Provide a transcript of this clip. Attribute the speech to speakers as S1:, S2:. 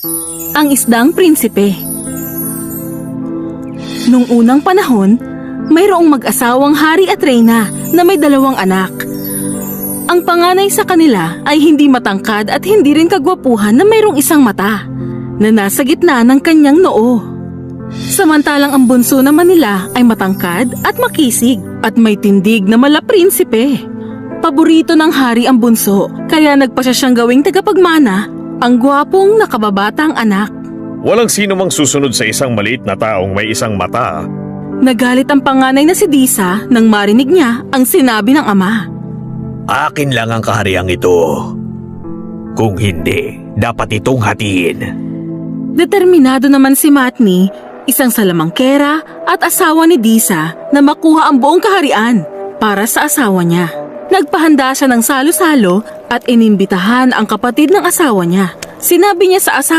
S1: Ang Isdang Prinsipe. Nung unang panahon, mayroong mag-asawang hari at reyna na may 2 anak. Ang panganay sa kanila ay hindi matangkad at hindi rin kagwapuhan na mayroong isang mata na nasa gitna ng kanyang noo. Samantalang ang bunso naman nila ay matangkad at makisig at may tindig na malaprinsipe. Paborito ng hari ang bunso kaya nagpasya siyang gawing tagapagmana ang gwapong nakababatang anak.
S2: Walang sino mang susunod sa isang maliit na taong may isang mata.
S1: Nagalit ang panganay na si Disa nang marinig niya ang sinabi ng ama.
S3: Akin lang ang kahariang ito. Kung hindi, dapat itong hatiin.
S1: Determinado naman si Matni, isang salamangkera at asawa ni Disa na makuha ang buong kaharian para sa asawa niya. Nagpahanda siya ng salo-salo at inimbitahan ang kapatid ng asawa niya. Sinabi niya sa asawa